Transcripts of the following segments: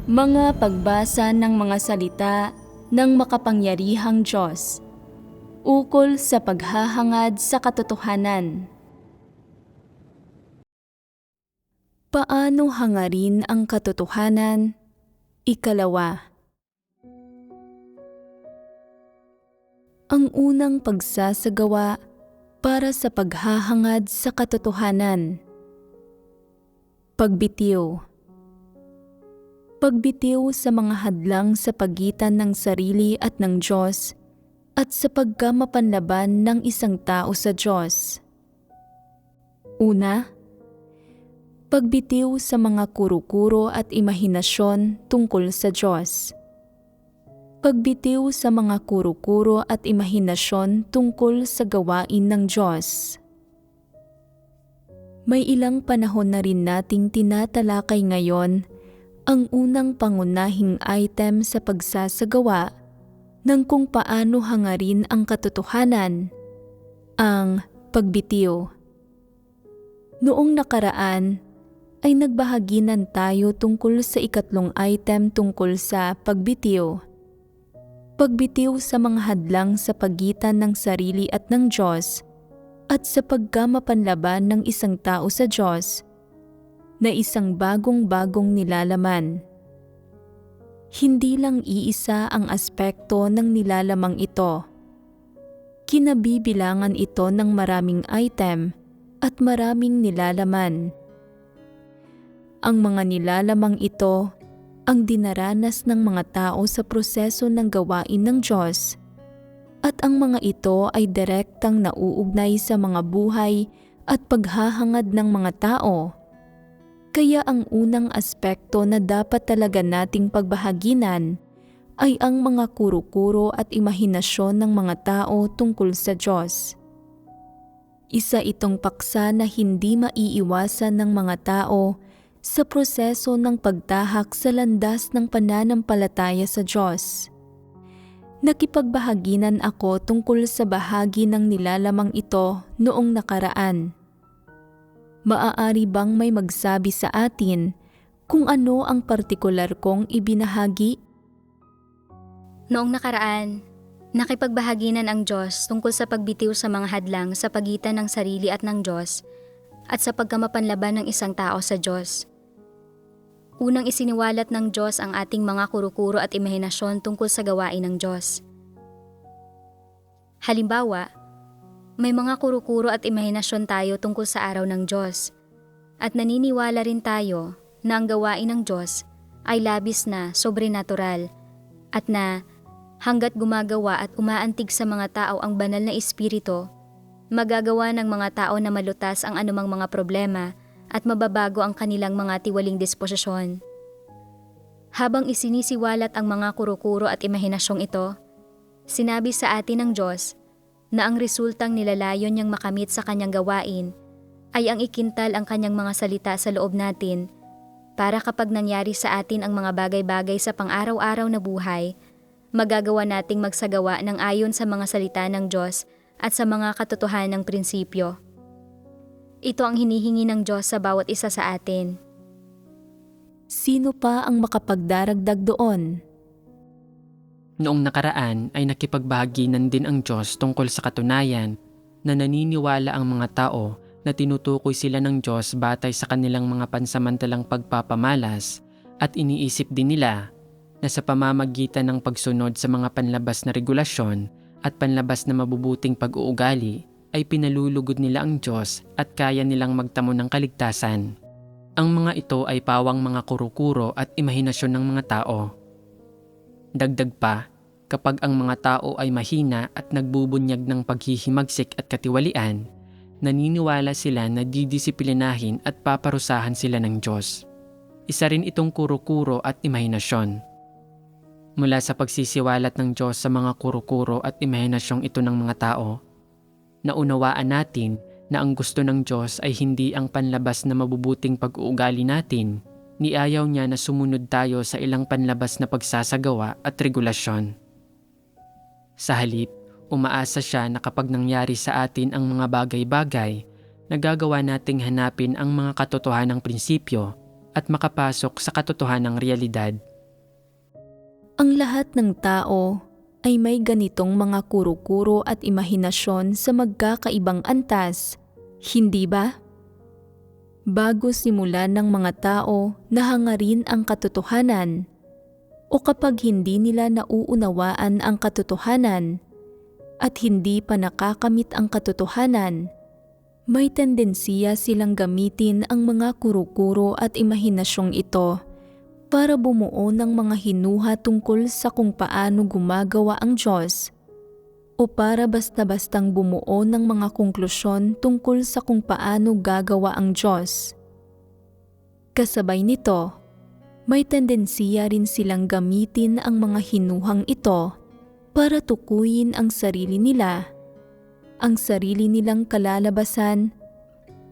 Mga pagbasa ng mga salita ng makapangyarihang Diyos ukol sa paghahangad sa katotohanan. Paano hangarin ang katotohanan? Ikalawa. Ang unang pagsasagawa para sa paghahangad sa katotohanan. Pagbitiw. Pagbitiw sa mga hadlang sa pagitan ng sarili at ng Diyos at sa pagkamapanlaban ng isang tao sa Diyos. Una, pagbitiw sa mga kuro-kuro at imahinasyon tungkol sa Diyos. Pagbitiw sa mga kuro-kuro at imahinasyon tungkol sa gawain ng Diyos. May ilang panahon na rin nating tinatalakay ngayon ang unang pangunahing item sa pagsasagawa ng kung paano hangarin ang katotohanan, ang pagbitiw. Noong nakaraan ay nagbahaginan tayo tungkol sa ikatlong item tungkol sa pagbitiw. Pagbitiw sa mga hadlang sa pagitan ng sarili at ng Diyos at sa pagkamapanlaban ng isang tao sa Diyos na isang bagong-bagong nilalaman. Hindi lang iisa ang aspekto ng nilalamang ito. Kinabibilangan ito ng maraming item at maraming nilalaman. Ang mga nilalamang ito ang dinaranas ng mga tao sa proseso ng gawain ng Diyos, at ang mga ito ay direktang nauugnay sa mga buhay at paghahangad ng mga tao. Kaya ang unang aspekto na dapat talaga nating pagbahaginan ay ang mga kuro-kuro at imahinasyon ng mga tao tungkol sa Diyos. Isa itong paksa na hindi maiiwasan ng mga tao sa proseso ng pagtahak sa landas ng pananampalataya sa Diyos. Nakipagbahaginan ako tungkol sa bahagi ng nilalamang ito noong nakaraan. Maaari bang may magsabi sa atin kung ano ang partikular kong ibinahagi? Noong nakaraan, nakipagbahaginan ang Diyos tungkol sa pagbitiw sa mga hadlang sa pagitan ng sarili at ng Diyos at sa pagkamapanlaban ng isang tao sa Diyos. Unang isiniwalat ng Diyos ang ating mga kuro-kuro at imahinasyon tungkol sa gawain ng Diyos. Halimbawa, may mga kuro-kuro at imahinasyon tayo tungkol sa araw ng Diyos, at naniniwala rin tayo na ang gawain ng Diyos ay labis na sobrenatural, at na hanggat gumagawa at umaantig sa mga tao ang banal na espiritu, magagawa ng mga tao na malutas ang anumang mga problema at mababago ang kanilang mga tiwaling disposisyon. Habang isinisiwalat ang mga kuro-kuro at imahinasyong ito, sinabi sa atin ng Diyos na ang resultang nilalayon niyang makamit sa kanyang gawain ay ang ikintal ang kanyang mga salita sa loob natin para kapag nangyari sa atin ang mga bagay-bagay sa pang-araw-araw na buhay, magagawa nating magsagawa ng ayon sa mga salita ng Diyos at sa mga katotohanan ng prinsipyo. Ito ang hinihingi ng Diyos sa bawat isa sa atin. Sino pa ang makapagdaragdag doon? Noong nakaraan ay nakipagbahaginan din ang Diyos tungkol sa katunayan na naniniwala ang mga tao na tinutukoy sila ng Diyos batay sa kanilang mga pansamantalang pagpapamalas, at iniisip din nila na sa pamamagitan ng pagsunod sa mga panlabas na regulasyon at panlabas na mabubuting pag-uugali ay pinalulugod nila ang Diyos at kaya nilang magtamo ng kaligtasan. Ang mga ito ay pawang mga kuro-kuro at imahinasyon ng mga tao. Dagdag pa, kapag ang mga tao ay mahina at nagbubunyag ng paghihimagsik at katiwalian, naniniwala sila na didisiplinahin at paparusahan sila ng Diyos. Isa rin itong kuro-kuro at imahinasyon. Mula sa pagsisiwalat ng Diyos sa mga kuro-kuro at imahinasyong ito ng mga tao, naunawaan natin na ang gusto ng Diyos ay hindi ang panlabas na mabubuting pag-uugali natin, ni ayaw niya na sumunod tayo sa ilang panlabas na pagsasagawa at regulasyon. Sa halip, umaasa siya na kapag nangyari sa atin ang mga bagay-bagay, nagagawa nating hanapin ang mga katotohanang prinsipyo at makapasok sa katotohanang realidad Ang lahat ng tao ay may ganitong mga kuro-kuro at imahinasyon sa magkakaibang antas, hindi ba? Bago simulan ng mga tao na hangarin ang katotohanan, o kapag hindi nila nauunawaan ang katotohanan at hindi pa nakakamit ang katotohanan, may tendensiya silang gamitin ang mga kuro-kuro at imahinasyong ito para bumuo ng mga hinuha tungkol sa kung paano gumagawa ang Diyos o para basta-bastang bumuo ng mga konklusyon tungkol sa kung paano gagawa ang Diyos. Kasabay nito, may tendensiya rin silang gamitin ang mga hinuhang ito para tukuyin ang sarili nila, ang sarili nilang kalalabasan,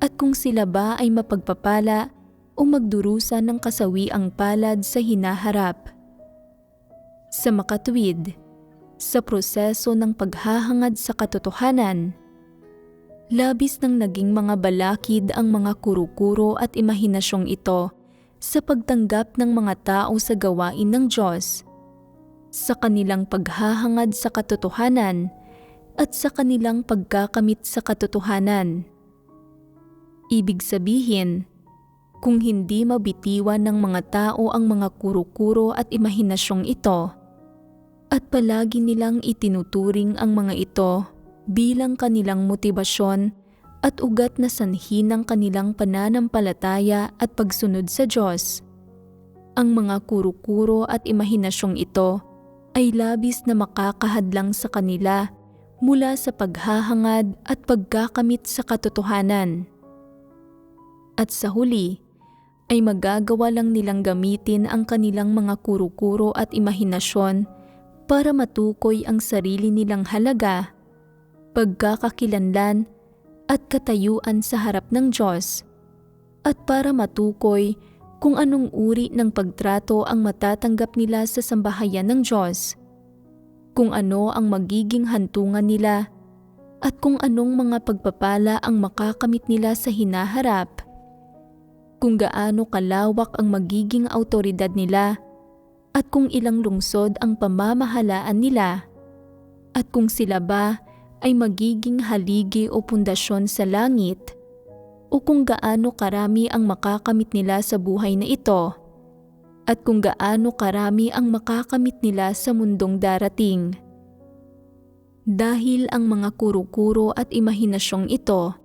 at kung sila ba ay mapagpapala o magdurusa ng kasawiang palad sa hinaharap. Sa makatuwid, sa proseso ng paghahangad sa katotohanan, labis nang naging mga balakid ang mga kuro-kuro at imahinasyong ito sa pagtanggap ng mga tao sa gawain ng Diyos, sa kanilang paghahangad sa katotohanan at sa kanilang pagkakamit sa katotohanan. Ibig sabihin, kung hindi mabitiwan ng mga tao ang mga kuro-kuro at imahinasyong ito, at palagi nilang itinuturing ang mga ito bilang kanilang motibasyon at ugat na sanhi ng kanilang pananampalataya at pagsunod sa Diyos, ang mga kuro-kuro at imahinasyong ito ay labis na makakahadlang sa kanila mula sa paghahangad at pagkakamit sa katotohanan. At sa huli, ay magagawa lang nilang gamitin ang kanilang mga kuro-kuro at imahinasyon para matukoy ang sarili nilang halaga, pagkakakilanlan at katayuan sa harap ng Diyos, at para matukoy kung anong uri ng pagtrato ang matatanggap nila sa sambahayan ng Diyos, kung ano ang magiging hantungan nila, at kung anong mga pagpapala ang makakamit nila sa hinaharap, kung gaano kalawak ang magiging awtoridad nila, at kung ilang lungsod ang pamamahalaan nila, at kung sila ba ay magiging haligi o pundasyon sa langit, o kung gaano karami ang makakamit nila sa buhay na ito, at kung gaano karami ang makakamit nila sa mundong darating. Dahil ang mga kuro-kuro at imahinasyong ito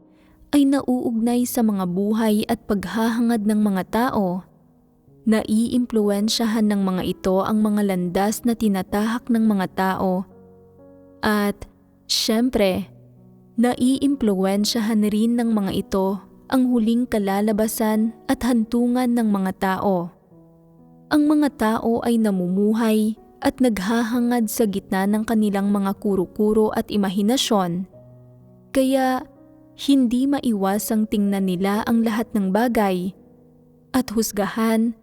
ay nauugnay sa mga buhay at paghahangad ng mga tao, naiimpluwensyahan ng mga ito ang mga landas na tinatahak ng mga tao, at siyempre, naiimpluwensyahan rin ng mga ito ang huling kalalabasan at hantungan ng mga tao. Ang mga tao ay namumuhay at naghahangad sa gitna ng kanilang mga kuro-kuro at imahinasyon, kaya hindi maiwasang tingnan nila ang lahat ng bagay at husgahan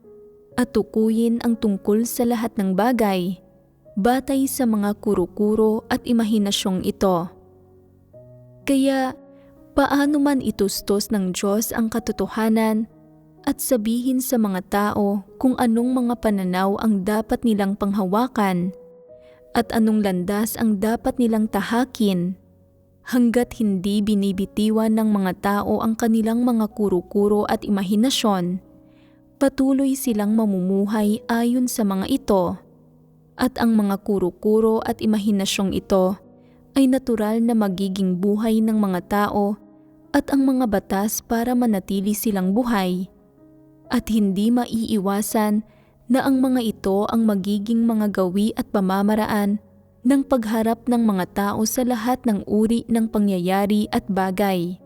at tukuyin ang tungkol sa lahat ng bagay batay sa mga kuro-kuro at imahinasyong ito. Kaya paano man itustos ng Diyos ang katotohanan at sabihin sa mga tao kung anong mga pananaw ang dapat nilang panghawakan at anong landas ang dapat nilang tahakin, hanggat hindi binibitiwan ng mga tao ang kanilang mga kuro-kuro at imahinasyon, patuloy silang mamumuhay ayon sa mga ito, at ang mga kuro-kuro at imahinasyong ito ay natural na magiging buhay ng mga tao at ang mga batas para manatili silang buhay, at hindi maiiwasan na ang mga ito ang magiging mga gawi at pamamaraan ng pagharap ng mga tao sa lahat ng uri ng pangyayari at bagay.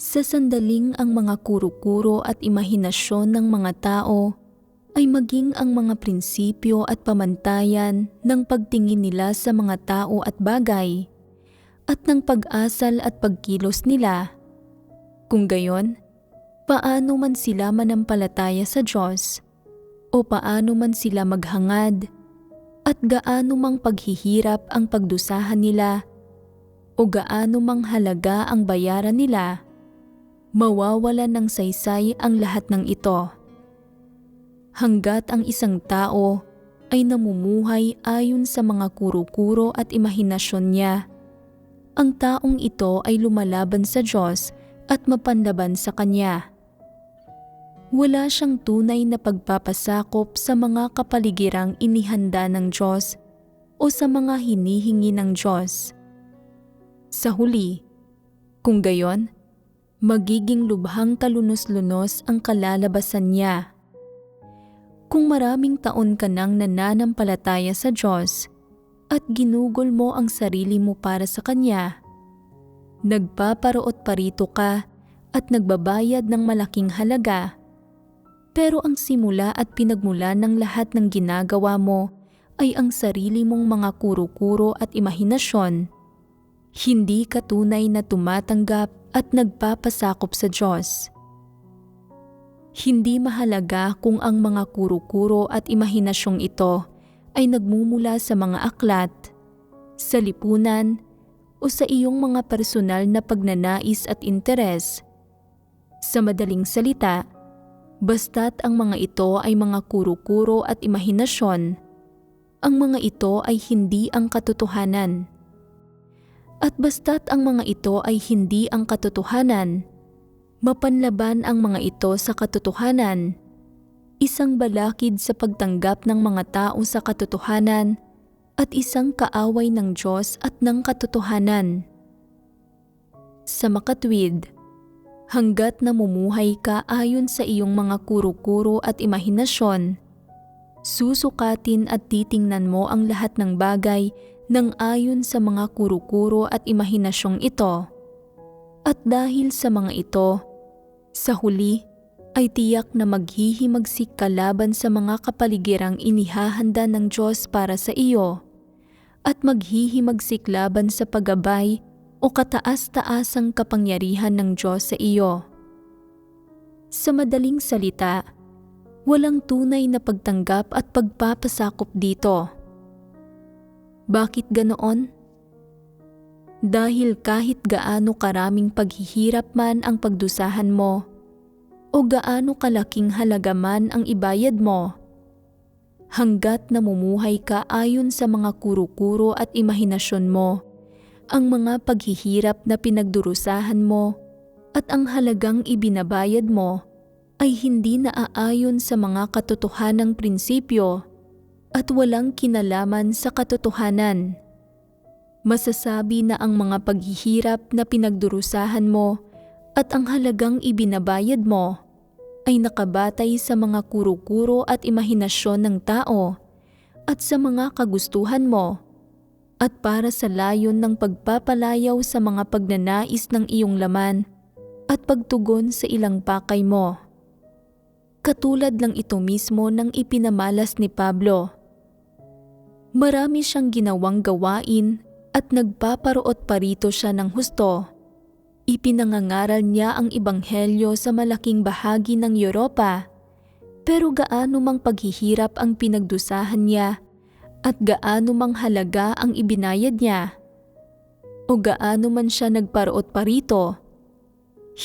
Sa sandaling ang mga kuro-kuro at imahinasyon ng mga tao ay maging ang mga prinsipyo at pamantayan ng pagtingin nila sa mga tao at bagay, at ng pag-asal at pagkilos nila. Kung gayon, paano man sila manampalataya sa Diyos, o paano man sila maghangad, at gaano mang paghihirap ang pagdusahan nila, o gaano mang halaga ang bayaran nila, mawawalan ng saysay ang lahat ng ito. Hanggat ang isang tao ay namumuhay ayon sa mga kuro-kuro at imahinasyon niya. Ang taong ito ay lumalaban sa Diyos at mapanlaban sa Kanya. Wala siyang tunay na pagpapasakop sa mga kapaligirang inihanda ng Diyos o sa mga hinihingi ng Diyos. Sa huli, kung gayon, magiging lubhang kalunos-lunos ang kalalabasan niya. Kung maraming taon ka nang nananampalataya sa Diyos at ginugol mo ang sarili mo para sa Kanya, nagpaparoot parito ka at nagbabayad ng malaking halaga, pero ang simula at pinagmula ng lahat ng ginagawa mo ay ang sarili mong mga kuro-kuro at imahinasyon, hindi ka tunay na tumatanggap at nagpapasakop sa Diyos. Hindi mahalaga kung ang mga kuro-kuro at imahinasyong ito ay nagmumula sa mga aklat, sa lipunan, o sa iyong mga personal na pagnanais at interes. Sa madaling salita, basta't ang mga ito ay mga kuro-kuro at imahinasyon, ang mga ito ay hindi ang katotohanan. At basta't ang mga ito ay hindi ang katotohanan, mapanlaban ang mga ito sa katotohanan, isang balakid sa pagtanggap ng mga tao sa katotohanan at isang kaaway ng Diyos at ng katotohanan. Sa makatwid, hanggat namumuhay ka ayon sa iyong mga kuro-kuro at imahinasyon, susukatin at titingnan mo ang lahat ng bagay nang ayon sa mga kuro-kuro at imahinasyong ito. At dahil sa mga ito, sa huli ay tiyak na maghihimagsik ka laban sa mga kapaligirang inihahanda ng Diyos para sa iyo at maghihimagsik laban sa paggabay o kataas-taasang kapangyarihan ng Diyos sa iyo. Sa madaling salita, walang tunay na pagtanggap at pagpapasakop dito. Bakit ganoon? Dahil kahit gaano karaming paghihirap man ang pagdusahan mo o gaano kalaking halaga man ang ibayad mo, hanggat namumuhay ka ayon sa mga kuro-kuro at imahinasyon mo, ang mga paghihirap na pinagdurusahan mo at ang halagang ibinabayad mo ay hindi naaayon sa mga katotohanang prinsipyo at walang kinalaman sa katotohanan. Masasabi na ang mga paghihirap na pinagdurusahan mo at ang halagang ibinabayad mo ay nakabatay sa mga kuro-kuro at imahinasyon ng tao at sa mga kagustuhan mo at para sa layon ng pagpapalayaw sa mga pagnanais ng iyong laman at pagtugon sa ilang pakay mo. Katulad lang ito mismo ng ipinamalas ni Pablo. Marami siyang ginawang gawain at nagpaparoot parito siya ng husto. Ipinangangaral niya ang ebanghelyo sa malaking bahagi ng Europa, pero gaano mang paghihirap ang pinagdusahan niya at gaano mang halaga ang ibinayad niya, o gaano man siya nagparoot parito,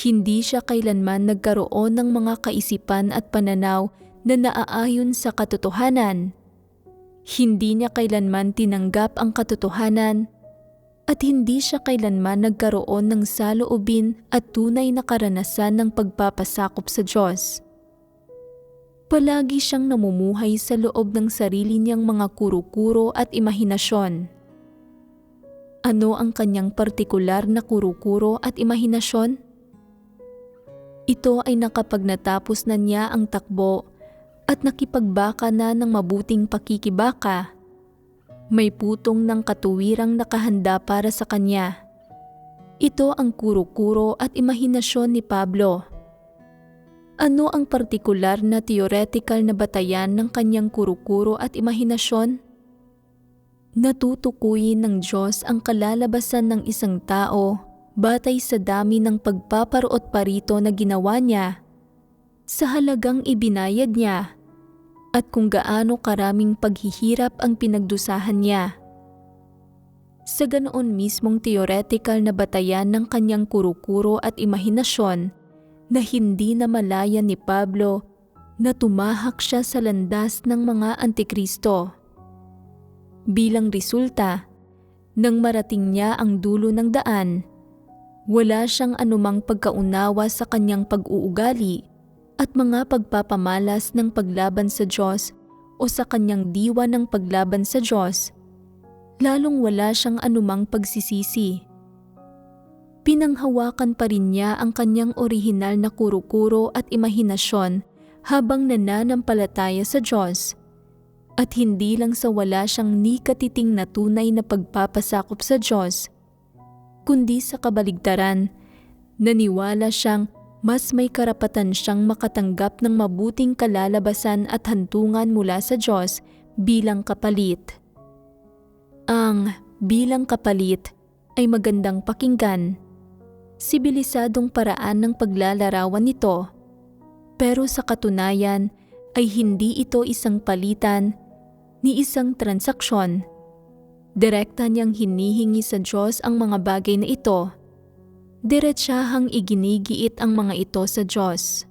hindi siya kailanman nagkaroon ng mga kaisipan at pananaw na naaayon sa katotohanan. Hindi niya kailanman tinanggap ang katotohanan at hindi siya kailanman nagkaroon ng saloobin at tunay na karanasan ng pagpapasakop sa Diyos. Palagi siyang namumuhay sa loob ng sarili niyang mga kuro-kuro at imahinasyon. Ano ang kanyang partikular na kuro-kuro at imahinasyon? Ito ay nakapag natapos na niya ang takbo at nakipagbaka na ng mabuting pakikibaka. May putong ng katuwirang nakahanda para sa kanya. Ito ang kuro-kuro at imahinasyon ni Pablo. Ano ang partikular na theoretical na batayan ng kanyang kuro-kuro at imahinasyon? Natutukuyin ng Diyos ang kalalabasan ng isang tao batay sa dami ng pagpaparoot parito na ginawa niya, sa halagang ibinayad niya, at kung gaano karaming paghihirap ang pinagdusahan niya. Sa ganoon mismong theoretical na batayan ng kanyang kuro-kuro at imahinasyon na hindi na malaya ni Pablo na tumahak siya sa landas ng mga antikristo. Bilang resulta, nang marating niya ang dulo ng daan, wala siyang anumang pagkaunawa sa kanyang pag-uugali at mga pagpapamalas ng paglaban sa Diyos o sa kanyang diwa ng paglaban sa Diyos, lalong wala siyang anumang pagsisisi. Pinanghawakan pa rin niya ang kanyang orihinal na kuro-kuro at imahinasyon habang nananampalataya sa Diyos. At hindi lang sa wala siyang nikatiting na tunay na pagpapasakop sa Diyos, kundi sa kabaligtaran, naniwala siyang mas may karapatan siyang makatanggap ng mabuting kalalabasan at hantungan mula sa Diyos bilang kapalit. Ang bilang kapalit ay magandang pakinggan, sibilisadong paraan ng paglalarawan nito, pero sa katunayan ay hindi ito isang palitan ni isang transaksyon. Direkta niyang hinihingi sa Diyos ang mga bagay na ito. Diretsahang iginigiit ang mga ito sa Diyos.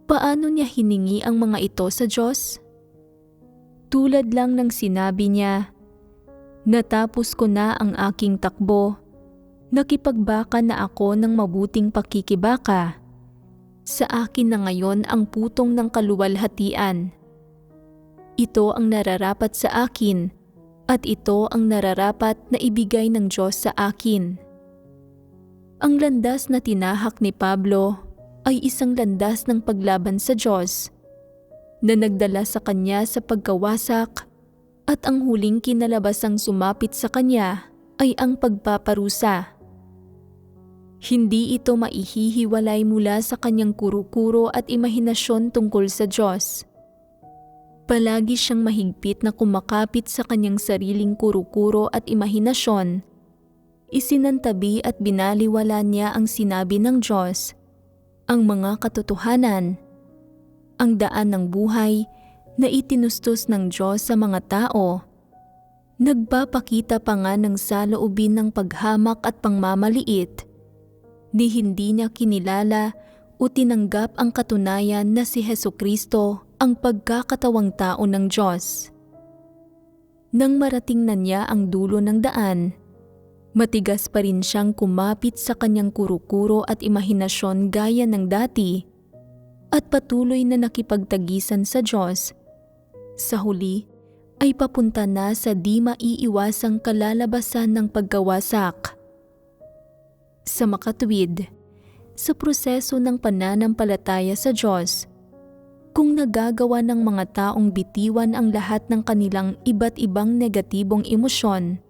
Paano niya hiningi ang mga ito sa Diyos? Tulad lang ng sinabi niya, "Natapos ko na ang aking takbo, nakipagbaka na ako ng mabuting pakikibaka. Sa akin na ngayon ang putong ng kaluwalhatian. Ito ang nararapat sa akin at ito ang nararapat na ibigay ng Diyos sa akin." Ang landas na tinahak ni Pablo ay isang landas ng paglaban sa Diyos na nagdala sa kanya sa pagkawasak, at ang huling kinalabasang sumapit sa kanya ay ang pagpaparusa. Hindi ito maihihiwalay mula sa kanyang kuro-kuro at imahinasyon tungkol sa Diyos. Palagi siyang mahigpit na kumakapit sa kanyang sariling kuro-kuro at imahinasyon. Isinantabi at binaliwala niya ang sinabi ng Diyos, ang mga katotohanan, ang daan ng buhay na itinustos ng Diyos sa mga tao. Nagpapakita pa nga ng saloobin ng paghamak at pangmamaliit, di hindi niya kinilala o tinanggap ang katunayan na si Hesukristo ang pagkakatawang tao ng Diyos. Nang marating na niya ang dulo ng daan, matigas pa rin siyang kumapit sa kanyang kuro-kuro at imahinasyon gaya ng dati, at patuloy na nakipagtagisan sa Diyos. Sa huli ay papunta na sa di maiiwasang kalalabasan ng pagkawasak. Sa makatuwid, sa proseso ng pananampalataya sa Diyos, kung nagagawa ng mga taong bitiwan ang lahat ng kanilang iba't ibang negatibong emosyon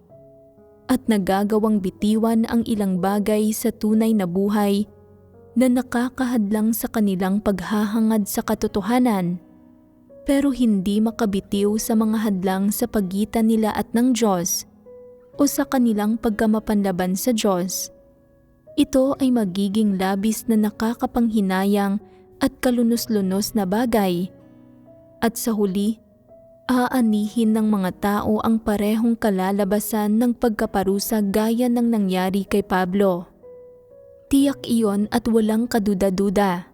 at nagagawang bitiwan ang ilang bagay sa tunay na buhay na nakakahadlang sa kanilang paghahangad sa katotohanan, pero hindi makabitiw sa mga hadlang sa pagitan nila at ng Diyos o sa kanilang pagkamapanlaban sa Diyos, ito ay magiging labis na nakakapanghinayang at kalunos-lunos na bagay, at sa huli, aanihin ng mga tao ang parehong kalalabasan ng pagkaparusa gaya ng nangyari kay Pablo. Tiyak iyon at walang kaduda-duda.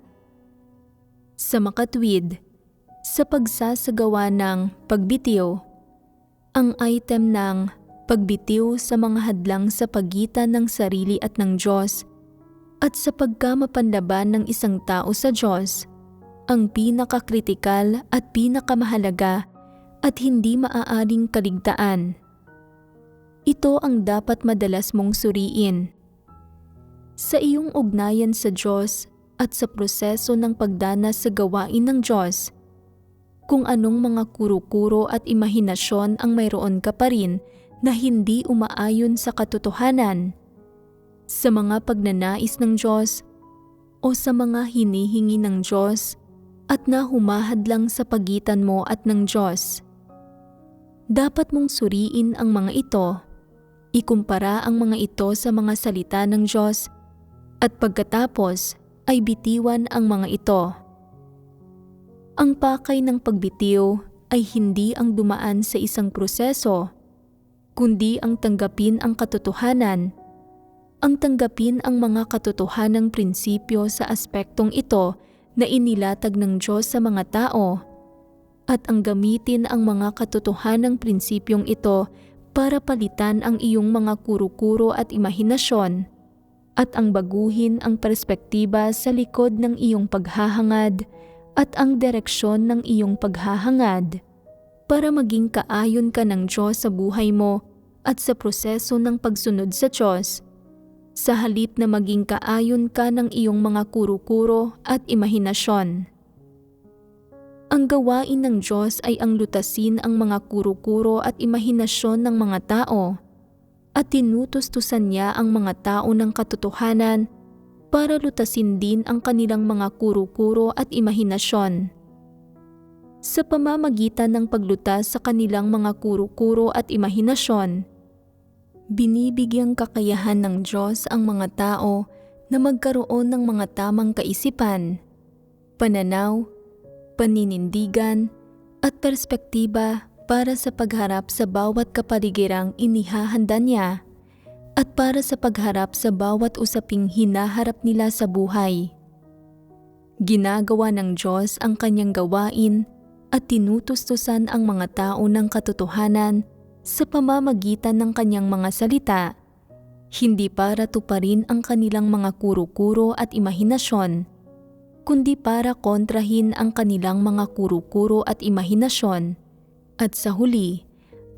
Sa makatwid, sa pagsasagawa ng pagbitiw, ang item ng pagbitiw sa mga hadlang sa pagitan ng sarili at ng Diyos at sa pagkamapanlaban ng isang tao sa Diyos, ang pinakakritikal at pinakamahalaga at hindi maaaring kaligtaan. Ito ang dapat madalas mong suriin. Sa iyong ugnayan sa Diyos at sa proseso ng pagdanas sa gawain ng Diyos, kung anong mga kuro-kuro at imahinasyon ang mayroon ka pa rin na hindi umaayon sa katotohanan, sa mga pagnanais ng Diyos o sa mga hinihingi ng Diyos at na humahadlang sa pagitan mo at ng Diyos. Dapat mong suriin ang mga ito, ikumpara ang mga ito sa mga salita ng Diyos, at pagkatapos ay bitiwan ang mga ito. Ang pakay ng pagbitiw ay hindi ang dumaan sa isang proseso, kundi ang tanggapin ang katotohanan, ang tanggapin ang mga katotohanang prinsipyo sa aspektong ito na inilatag ng Diyos sa mga tao, at ang gamitin ang mga katotohanang prinsipyong ito para palitan ang iyong mga kuro-kuro at imahinasyon at ang baguhin ang perspektiba sa likod ng iyong paghahangad at ang direksyon ng iyong paghahangad para maging kaayon ka ng Diyos sa buhay mo at sa proseso ng pagsunod sa Diyos, sa halip na maging kaayon ka ng iyong mga kuro-kuro at imahinasyon. Ang gawain ng Diyos ay ang lutasin ang mga kuro-kuro at imahinasyon ng mga tao at tinutustusan niya ang mga tao ng katotohanan para lutasin din ang kanilang mga kuro-kuro at imahinasyon. Sa pamamagitan ng paglutas sa kanilang mga kuro-kuro at imahinasyon, binibigyang kakayahan ng Diyos ang mga tao na magkaroon ng mga tamang kaisipan, pananaw, paninindigan at perspektiba para sa pagharap sa bawat kapaligirang inihahanda niya at para sa pagharap sa bawat usaping hinaharap nila sa buhay. Ginagawa ng Diyos ang kanyang gawain at tinutustusan ang mga tao ng katotohanan sa pamamagitan ng kanyang mga salita, hindi para tuparin ang kanilang mga kuro-kuro at imahinasyon, kundi para kontrahin ang kanilang mga kuro-kuro at imahinasyon, at sa huli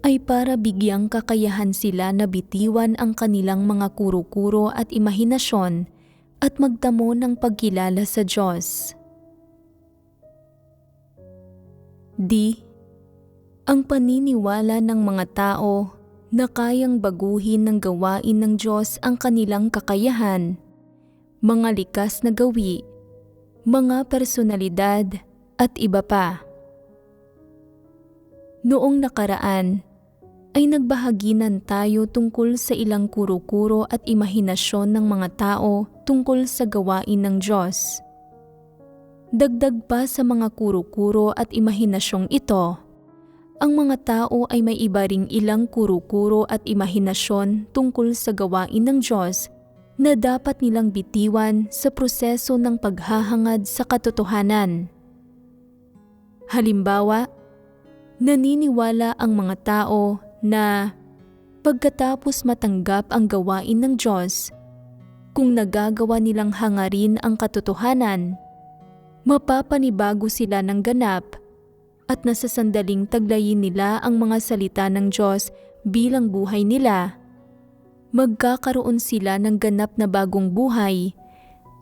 ay para bigyang kakayahan sila na bitiwan ang kanilang mga kuro-kuro at imahinasyon at magtamo ng pagkilala sa Diyos. Ang paniniwala ng mga tao na kayang baguhin ng gawain ng Diyos ang kanilang kakayahan, mga likas na gawi, mga personalidad at iba pa. Noong nakaraan ay nagbahaginan tayo tungkol sa ilang kuro-kuro at imahinasyon ng mga tao tungkol sa gawain ng Diyos. Dagdag pa sa mga kuro-kuro at imahinasyong ito, ang mga tao ay may iba ring ilang kuro-kuro at imahinasyon tungkol sa gawain ng Diyos na dapat nilang bitiwan sa proseso ng paghahangad sa katotohanan. Halimbawa, naniniwala ang mga tao na pagkatapos matanggap ang gawain ng Diyos, kung nagagawa nilang hangarin ang katotohanan, mapapanibago sila ng ganap at nasasandaling taglayin nila ang mga salita ng Diyos bilang buhay nila. Magkakaroon sila ng ganap na bagong buhay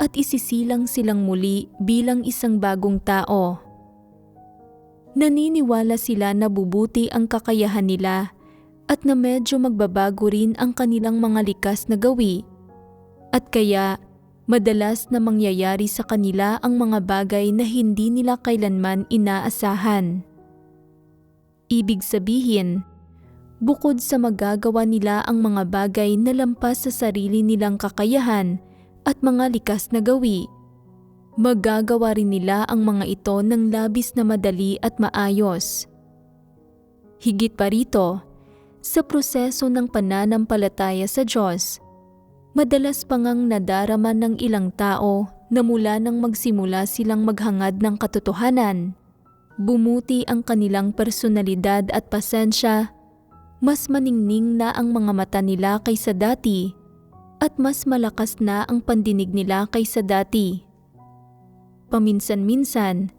at isisilang silang muli bilang isang bagong tao. Naniniwala sila na bubuti ang kakayahan nila at na medyo magbabago rin ang kanilang mga likas na gawi, at kaya madalas na mangyayari sa kanila ang mga bagay na hindi nila kailanman inaasahan. Ibig sabihin, bukod sa magagawa nila ang mga bagay na lampas sa sarili nilang kakayahan at mga likas na gawi, magagawa rin nila ang mga ito ng labis na madali at maayos. Higit pa rito, sa proseso ng pananampalataya sa Diyos, madalas pangang nadarama ng ilang tao na mula nang magsimula silang maghangad ng katotohanan, bumuti ang kanilang personalidad at pasensya, mas maningning na ang mga mata nila kaysa dati, at mas malakas na ang pandinig nila kaysa dati. Paminsan-minsan,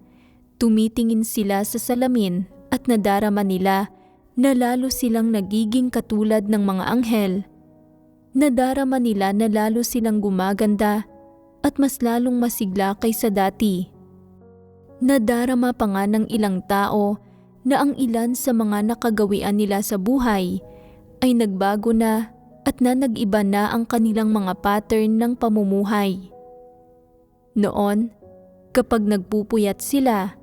tumitingin sila sa salamin at nadarama nila na lalo silang nagiging katulad ng mga anghel. Nadarama nila na lalo silang gumaganda at mas lalong masigla kaysa dati. Nadarama pa nga ng ilang tao na ang ilan sa mga nakagawian nila sa buhay ay nagbago na at nag-iba na ang kanilang mga pattern ng pamumuhay. Noon, kapag nagpupuyat sila,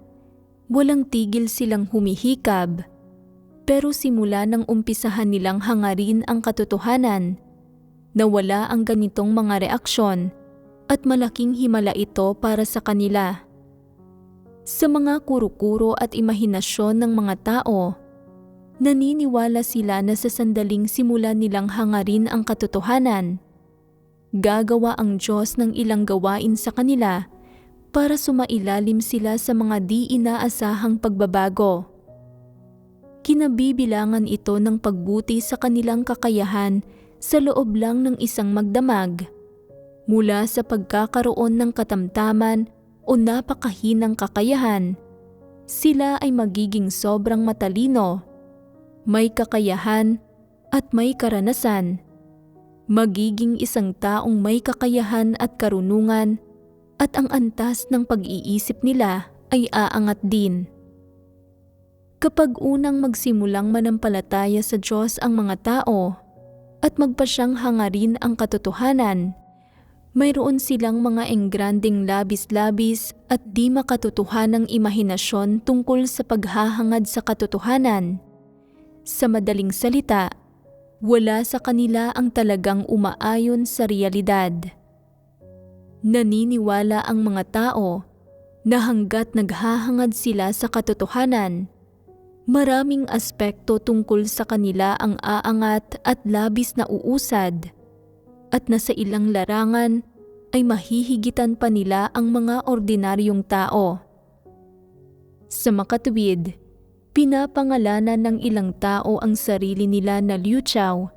walang tigil silang humihikab, pero simula nang umpisahan nilang hangarin ang katotohanan, nawala ang ganitong mga reaksyon at malaking himala ito para sa kanila. Sa mga kuro-kuro at imahinasyon ng mga tao, naniniwala sila na sa sandaling simula nilang hangarin ang katotohanan, gagawa ang Diyos ng ilang gawain sa kanila para sumailalim sila sa mga di inaasahang pagbabago. Kinabibilangan ito ng pagbuti sa kanilang kakayahan sa loob lang ng isang magdamag, mula sa pagkakaroon ng katamtaman o napakahinang kakayahan. Sila ay magiging sobrang matalino, may kakayahan at may karanasan. Magiging isang taong may kakayahan at karunungan, at ang antas ng pag-iisip nila ay aangat din. Kapag unang magsimulang manampalataya sa Diyos ang mga tao at magpasyang hangarin ang katotohanan, mayroon silang mga engranding labis-labis at di makatotohanang imahinasyon tungkol sa paghahangad sa katotohanan. Sa madaling salita, wala sa kanila ang talagang umaayon sa realidad. Naniniwala ang mga tao na hanggat naghahangad sila sa katotohanan, maraming aspekto tungkol sa kanila ang aangat at labis na uusad, at na sa ilang larangan ay mahihigitan pa nila ang mga ordinaryong tao. Sa makatuwid, pinapangalanan ng ilang tao ang sarili nila na Liu Chao,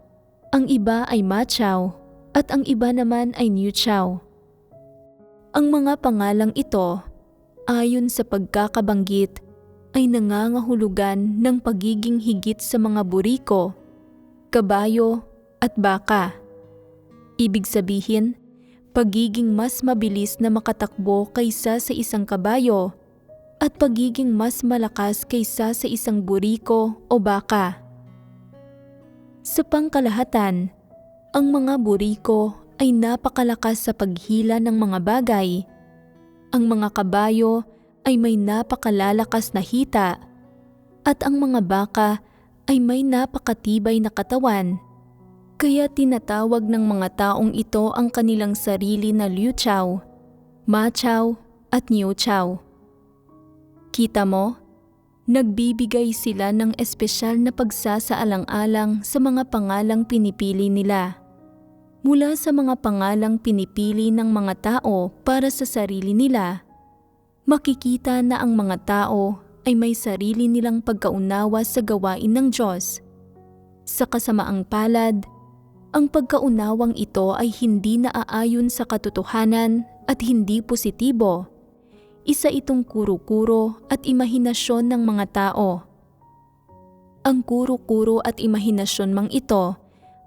ang iba ay Ma Chao, at ang iba naman ay Niu Chao. Ang mga pangalang ito, ayon sa pagkakabanggit, ay nangangahulugan ng pagiging higit sa mga buriko, kabayo at baka. Ibig sabihin, pagiging mas mabilis na makatakbo kaysa sa isang kabayo at pagiging mas malakas kaysa sa isang buriko o baka. Sa pangkalahatan, ang mga buriko ay napakalakas sa paghila ng mga bagay. Ang mga kabayo ay may napakalalakas na hita at ang mga baka ay may napakatibay na katawan. Kaya tinatawag ng mga taong ito ang kanilang sarili na Liu Chao, Ma Chao at Niu Chao. Kita mo, nagbibigay sila ng espesyal na pagsasaalang-alang sa mga pangalang pinipili nila. Mula sa mga pangalang pinipili ng mga tao para sa sarili nila, makikita na ang mga tao ay may sarili nilang pagkaunawa sa gawain ng Diyos. Sa kasamaang palad, ang pagkaunawang ito ay hindi naaayon sa katotohanan at hindi positibo. Isa itong kuro-kuro at imahinasyon ng mga tao. Ang kuro-kuro at imahinasyon mang ito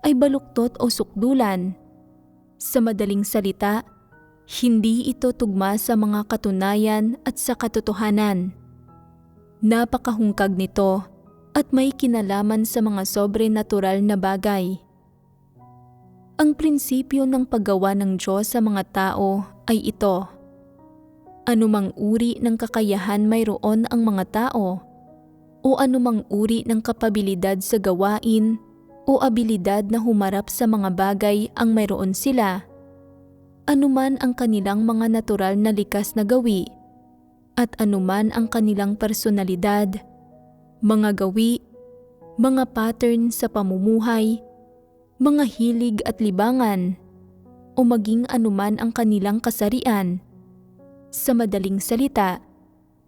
ay baluktot o sukdulan. Sa madaling salita, hindi ito tugma sa mga katunayan at sa katotohanan. Napakahungkag nito at may kinalaman sa mga sobrenatural na bagay. Ang prinsipyo ng paggawa ng Diyos sa mga tao ay ito. Anumang uri ng kakayahan mayroon ang mga tao, o anumang uri ng kapabilidad sa gawain o abilidad na humarap sa mga bagay ang mayroon sila, anuman ang kanilang mga natural na likas na gawi, at anuman ang kanilang personalidad, mga gawi, mga pattern sa pamumuhay, mga hilig at libangan, o maging anuman ang kanilang kasarian. Sa madaling salita,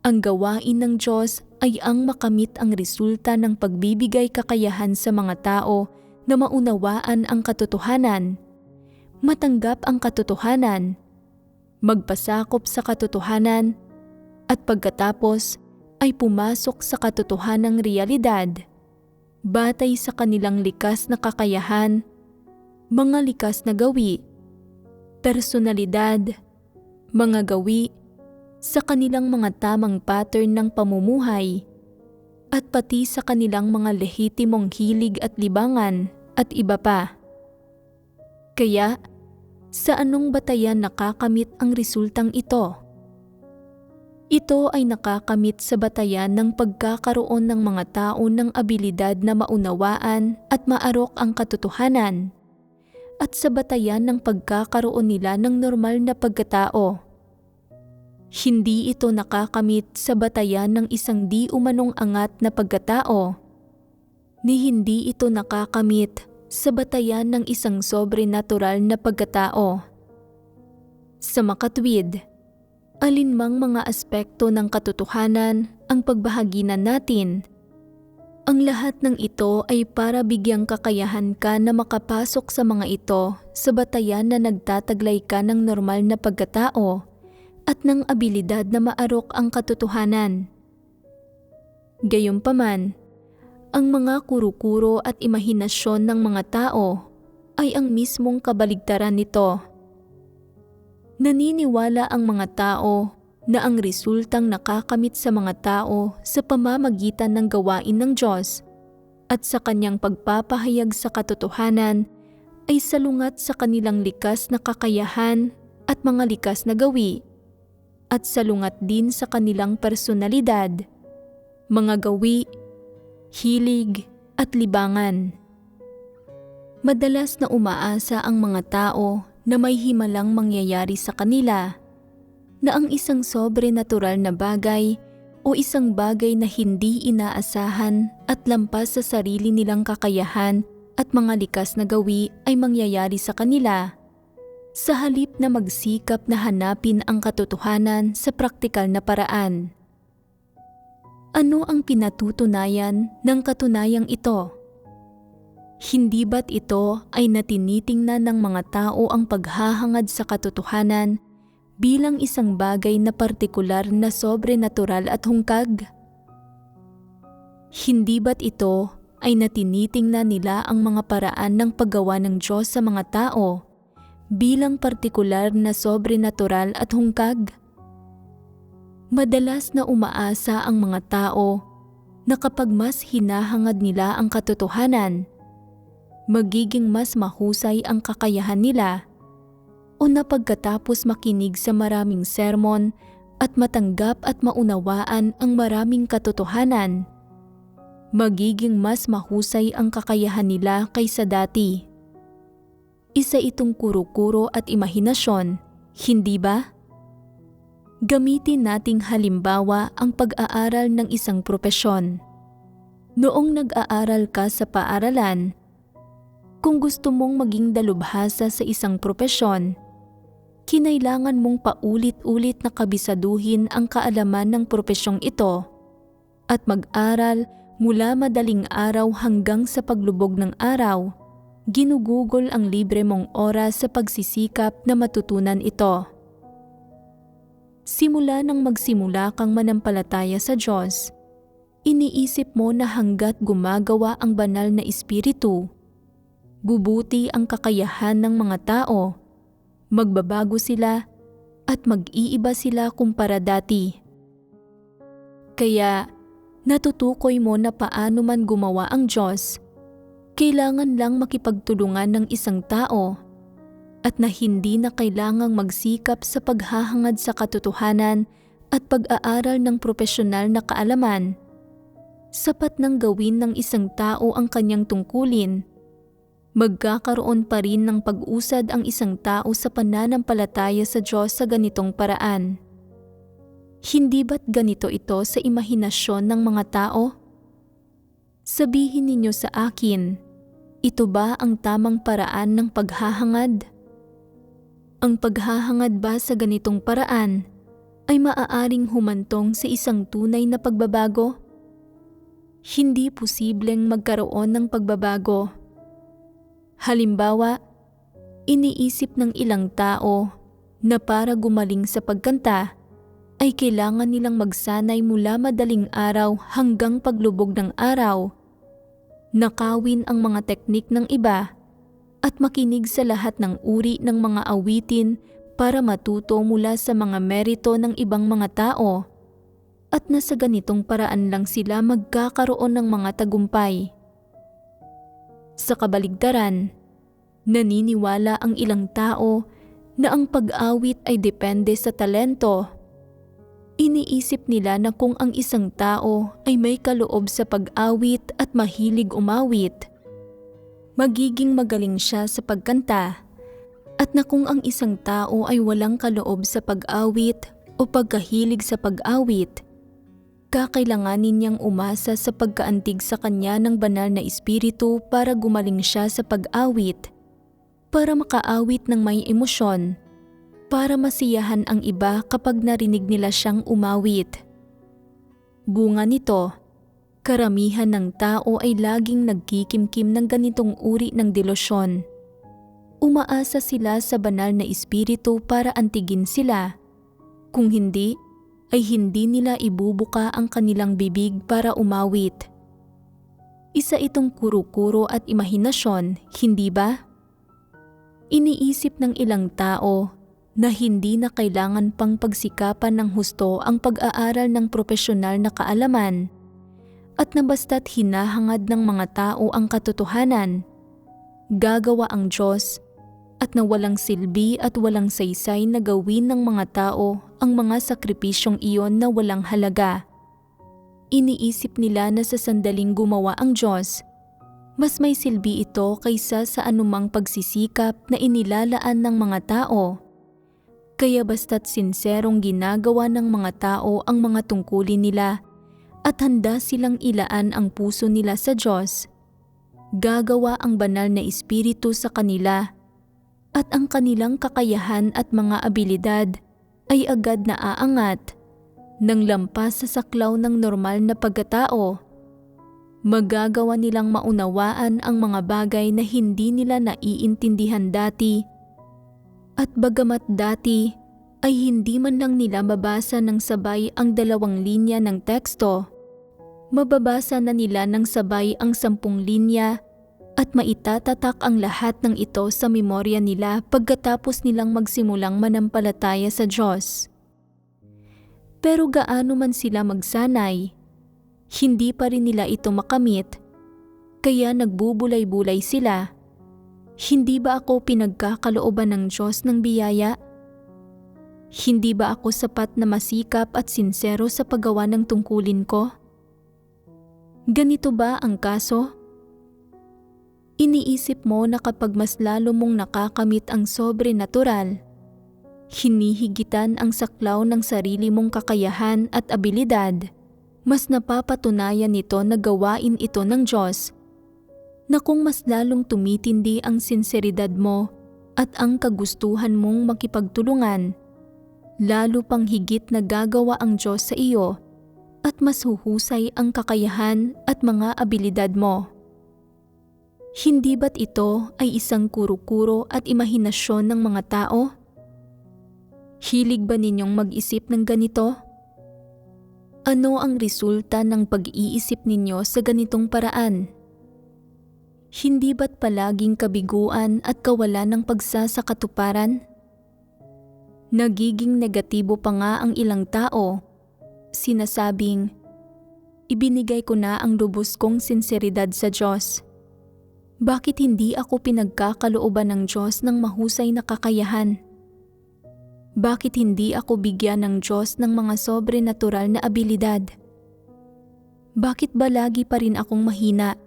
ang gawain ng Diyos ay ang makamit ang resulta ng pagbibigay kakayahan sa mga tao na maunawaan ang katotohanan, matanggap ang katotohanan, magpasakop sa katotohanan, at pagkatapos ay pumasok sa katotohanang realidad, batay sa kanilang likas na kakayahan, mga likas na gawi, personalidad, mga gawi, sa kanilang mga tamang pattern ng pamumuhay, at pati sa kanilang mga lehitimong hilig at libangan at iba pa. Kaya, sa anong batayan nakakamit ang resultang ito? Ito ay nakakamit sa batayan ng pagkakaroon ng mga tao ng abilidad na maunawaan at maarok ang katotohanan, at sa batayan ng pagkakaroon nila ng normal na pagkatao. Hindi ito nakakamit sa batayan ng isang di umanong angat na pagkatao, ni hindi ito nakakamit sa batayan ng isang sobrenatural na pagkatao. Sa makatwid, Alinmang mga aspekto ng katotohanan ang pagbahaginan natin. Ang lahat ng ito ay para bigyang kakayahan ka na makapasok sa mga ito sa batayan na nagtataglay ka ng normal na pagkatao at ng abilidad na maarok ang katotohanan. Gayunpaman, ang mga kuro-kuro at imahinasyon ng mga tao ay ang mismong kabaligtaran nito. Naniniwala ang mga tao na ang resultang nakakamit sa mga tao sa pamamagitan ng gawain ng Diyos at sa kanyang pagpapahayag sa katotohanan ay salungat sa kanilang likas na kakayahan at mga likas na gawi at salungat din sa kanilang personalidad, mga gawi, hilig at libangan. Madalas na umaasa ang mga tao na may himalang mangyayari sa kanila, na ang isang sobrenatural na bagay o isang bagay na hindi inaasahan at lampas sa sarili nilang kakayahan at mga likas na gawi ay mangyayari sa kanila, sa halip na magsikap na hanapin ang katotohanan sa praktikal na paraan. Ano ang pinatutunayan ng katunayang ito? Hindi ba't ito ay natinitingnan ng mga tao ang paghahangad sa katotohanan bilang isang bagay na partikular na sobrenatural at hungkag? Hindi ba't ito ay natinitingnan nila ang mga paraan ng paggawa ng Diyos sa mga tao bilang partikular na sobrenatural at hungkag? Madalas na umaasa ang mga tao na kapag mas hinahangad nila ang katotohanan, magiging mas mahusay ang kakayahan nila, o na pagkatapos makinig sa maraming sermon at matanggap at maunawaan ang maraming katotohanan, magiging mas mahusay ang kakayahan nila kaysa dati. Isa itong kuro-kuro at imahinasyon, hindi ba? Gamitin nating halimbawa ang pag-aaral ng isang propesyon. Noong nag-aaral ka sa paaralan, kung gusto mong maging dalubhasa sa isang propesyon, kinailangan mong paulit-ulit na kabisaduhin ang kaalaman ng propesyong ito at mag-aral mula madaling araw hanggang sa paglubog ng araw. Ginugugol ang libre mong oras sa pagsisikap na matutunan ito. Simula nang magsimula kang manampalataya sa Diyos, iniisip mo na hanggat gumagawa ang banal na espiritu, bubuti ang kakayahan ng mga tao, magbabago sila at mag-iiba sila kumpara dati. Kaya natutukoy mo na paano man gumawa ang Diyos, kailangan lang makipagtulungan ng isang tao at na hindi na kailangang magsikap sa paghahangad sa katotohanan at pag-aaral ng propesyonal na kaalaman. Sapat nang gawin ng isang tao ang kanyang tungkulin, magkakaroon pa rin ng pag-usad ang isang tao sa pananampalataya sa Diyos sa ganitong paraan. Hindi ba't ganito ito sa imahinasyon ng mga tao? Sabihin ninyo sa akin, ito ba ang tamang paraan ng paghahangad? Ang paghahangad ba sa ganitong paraan ay maaaring humantong sa isang tunay na pagbabago? Hindi posibleng magkaroon ng pagbabago. Halimbawa, iniisip ng ilang tao na para gumaling sa pagkanta ay kailangan nilang magsanay mula madaling araw hanggang paglubog ng araw, nakawin ang mga teknik ng iba at makinig sa lahat ng uri ng mga awitin para matuto mula sa mga merito ng ibang mga tao, at na sa ganitong paraan lang sila magkakaroon ng mga tagumpay. Sa kabaligtaran, naniniwala ang ilang tao na ang pag-awit ay depende sa talento. Iniisip nila na kung ang isang tao ay may kaloob sa pag-awit at mahilig umawit, magiging magaling siya sa pagkanta, at na kung ang isang tao ay walang kaloob sa pag-awit o pagkahilig sa pag-awit, kakailanganin niyang umasa sa pagkaantig sa kanya ng banal na espiritu para gumaling siya sa pag-awit, para makaawit ng may emosyon, para masiyahan ang iba kapag narinig nila siyang umawit. Bunga nito, karamihan ng tao ay laging nagkikimkim ng ganitong uri ng delosyon. Umaasa sila sa banal na espiritu para antigin sila. Kung hindi, ay hindi nila ibubuka ang kanilang bibig para umawit. Isa itong kuro-kuro at imahinasyon, hindi ba? Iniisip ng ilang tao na hindi na kailangan pang pagsikapan ng husto ang pag-aaral ng propesyonal na kaalaman at na basta't hinahangad ng mga tao ang katotohanan, gagawa ang Diyos at na walang silbi at walang saysay na gawin ng mga tao ang mga sakripisyong iyon na walang halaga. Iniisip nila na sa sandaling gumawa ang Diyos, mas may silbi ito kaysa sa anumang pagsisikap na inilalaan ng mga tao. Kaya basta't sinserong ginagawa ng mga tao ang mga tungkulin nila at handa silang ilaan ang puso nila sa Diyos, gagawa ang banal na espiritu sa kanila at ang kanilang kakayahan at mga abilidad ay agad na aangat nang lampas sa saklaw ng normal na pagkatao. Magagawa nilang maunawaan ang mga bagay na hindi nila naiintindihan dati at bagamat dati ay hindi man lang nila mabasa ng sabay ang 2 linya ng teksto, mababasa na nila ng sabay ang 10 linya at maitatatak ang lahat ng ito sa memorya nila pagkatapos nilang magsimulang manampalataya sa Diyos. Pero gaano man sila magsanay, hindi pa rin nila ito makamit, kaya nagbubulay-bulay sila. Hindi ba ako pinagkakalooban ng Diyos ng biyaya? Hindi ba ako sapat na masikap at sinsero sa paggawa ng tungkulin ko? Ganito ba ang kaso? Iniisip mo na kapag mas lalo mong nakakamit ang sobrenatural, hinihigitan ang saklaw ng sarili mong kakayahan at abilidad, mas napapatunayan nito na gawain ito ng Diyos, na kung mas lalong tumitindi ang sinseridad mo at ang kagustuhan mong makipagtulungan, lalo pang higit na gagawa ang Diyos sa iyo at mas huhusay ang kakayahan at mga abilidad mo. Hindi ba't ito ay isang kuro-kuro at imahinasyon ng mga tao? Hilig ba ninyong mag-isip ng ganito? Ano ang resulta ng pag-iisip ninyo sa ganitong paraan? Hindi ba't palaging kabiguan at kawalan ng pagsasakatuparan? Nagiging negatibo pa nga ang ilang tao, sinasabing, ibinigay ko na ang lubos kong sinseridad sa Diyos. Bakit hindi ako pinagkakalooban ng Diyos ng mahusay na kakayahan? Bakit hindi ako bigyan ng Diyos ng mga sobrenatural na abilidad? Bakit ba lagi pa rin akong mahina?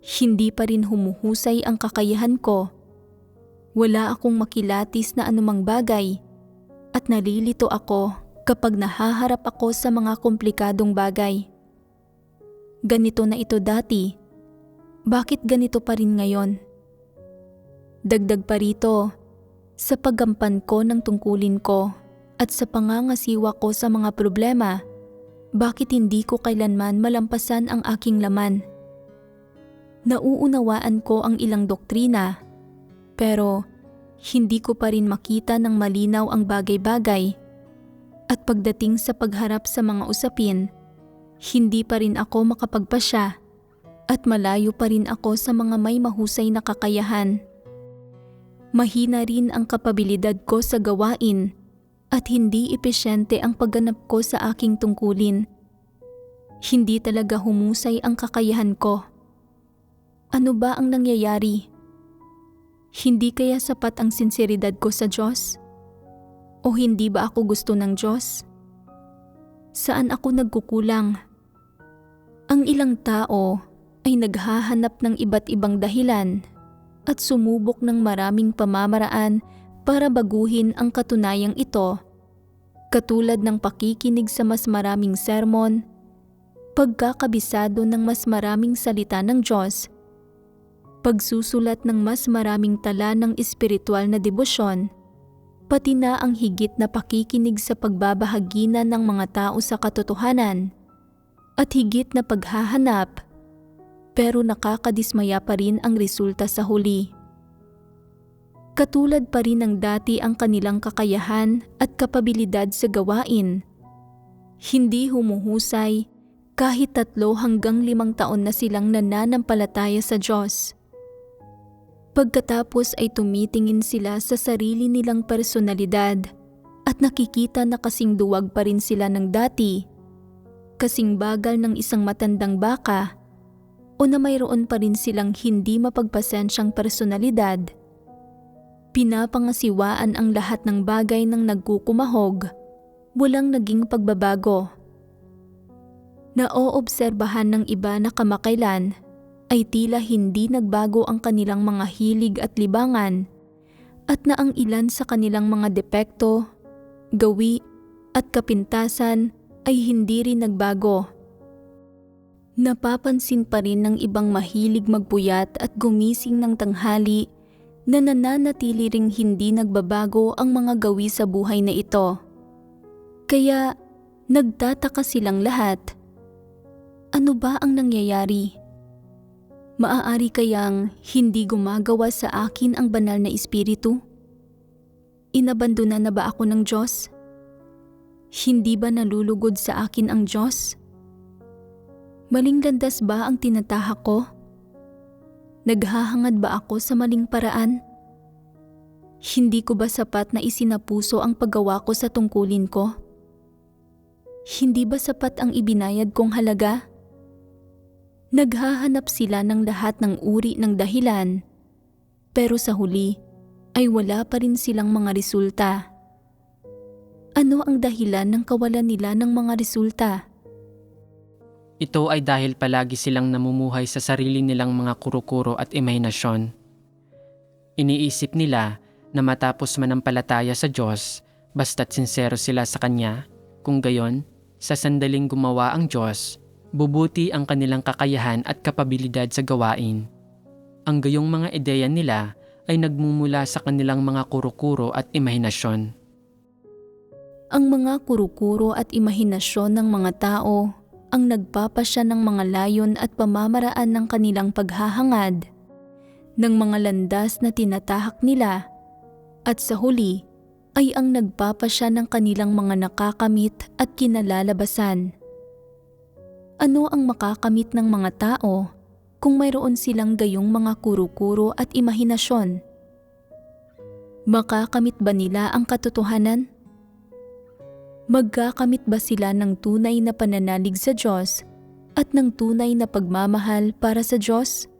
Hindi pa rin humuhusay ang kakayahan ko. Wala akong makilatis na anumang bagay at nalilito ako kapag nahaharap ako sa mga komplikadong bagay. Ganito na ito dati. Bakit ganito pa rin ngayon? Dagdag pa rito, sa paggampan ko ng tungkulin ko at sa pangangasiwa ko sa mga problema, bakit hindi ko kailanman malampasan ang aking laman? Nauunawaan ko ang ilang doktrina, pero hindi ko pa rin makita ng malinaw ang bagay-bagay. At pagdating sa pagharap sa mga usapin, hindi pa rin ako makapagpasya at malayo pa rin ako sa mga may mahusay na kakayahan. Mahina rin ang kapabilidad ko sa gawain at hindi epesyente ang pagganap ko sa aking tungkulin. Hindi talaga humusay ang kakayahan ko. Ano ba ang nangyayari? Hindi kaya sapat ang sinseridad ko sa Diyos? O hindi ba ako gusto ng Diyos? Saan ako nagkukulang? Ang ilang tao ay naghahanap ng iba't ibang dahilan at sumubok ng maraming pamamaraan para baguhin ang katunayang ito, katulad ng pakikinig sa mas maraming sermon, pagkakabisado ng mas maraming salita ng Diyos, pagsusulat ng mas maraming tala ng espiritual na debosyon, pati na ang higit na pakikinig sa pagbabahaginan ng mga tao sa katotohanan, at higit na paghahanap, pero nakakadismaya pa rin ang resulta sa huli. Katulad pa rin ng dati ang kanilang kakayahan at kapabilidad sa gawain. Hindi humuhusay kahit 3 hanggang 5 taon na silang nananampalataya sa Diyos. Pagkatapos ay tumitingin sila sa sarili nilang personalidad at nakikita na kasing duwag pa rin sila ng dati, kasing bagal ng isang matandang baka, o na mayroon pa rin silang hindi mapagpasensyang personalidad. Pinapangasiwaan ang lahat ng bagay ng nagkukumahog, walang naging pagbabago. Naoobserbahan ng iba na kamakailan ay tila hindi nagbago ang kanilang mga hilig at libangan, at na ang ilan sa kanilang mga depekto, gawi at kapintasan ay hindi rin nagbago. Napapansin pa rin ng ibang mahilig magpuyat at gumising ng tanghali na nananatili ring hindi nagbabago ang mga gawi sa buhay na ito. Kaya nagtataka silang lahat. Ano ba ang nangyayari? Maaari kayang hindi gumagawa sa akin ang banal na espiritu? Inabandona na ba ako ng Diyos? Hindi ba nalulugod sa akin ang Diyos? Maling landas ba ang tinatahak ko? Naghahangad ba ako sa maling paraan? Hindi ko ba sapat na isinapuso ang paggawa ko sa tungkulin ko? Hindi ba sapat ang ibinayad kong halaga? Naghahanap sila ng lahat ng uri ng dahilan, pero sa huli ay wala pa rin silang mga resulta. Ano ang dahilan ng kawalan nila ng mga resulta? Ito ay dahil palagi silang namumuhay sa sarili nilang mga kuro-kuro at imahinasyon. Iniisip nila na matapos manampalataya sa Diyos, basta't sincero sila sa Kanya, kung gayon, sa sandaling gumawa ang Diyos, bubuti ang kanilang kakayahan at kapabilidad sa gawain. Ang gayong mga ideya nila ay nagmumula sa kanilang mga kuro-kuro at imahinasyon. Ang mga kuro-kuro at imahinasyon ng mga tao ang nagpapasya ng mga layon at pamamaraan ng kanilang paghahangad, ng mga landas na tinatahak nila, at sa huli ay ang nagpapasya ng kanilang mga nakakamit at kinalalabasan. Ano ang makakamit ng mga tao kung mayroon silang gayong mga kuro-kuro at imahinasyon? Makakamit ba nila ang katotohanan? Magkakamit ba sila ng tunay na pananalig sa Diyos at ng tunay na pagmamahal para sa Diyos?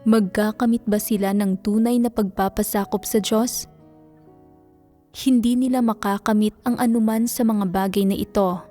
Magkakamit ba sila ng tunay na pagpapasakop sa Diyos? Hindi nila makakamit ang anuman sa mga bagay na ito.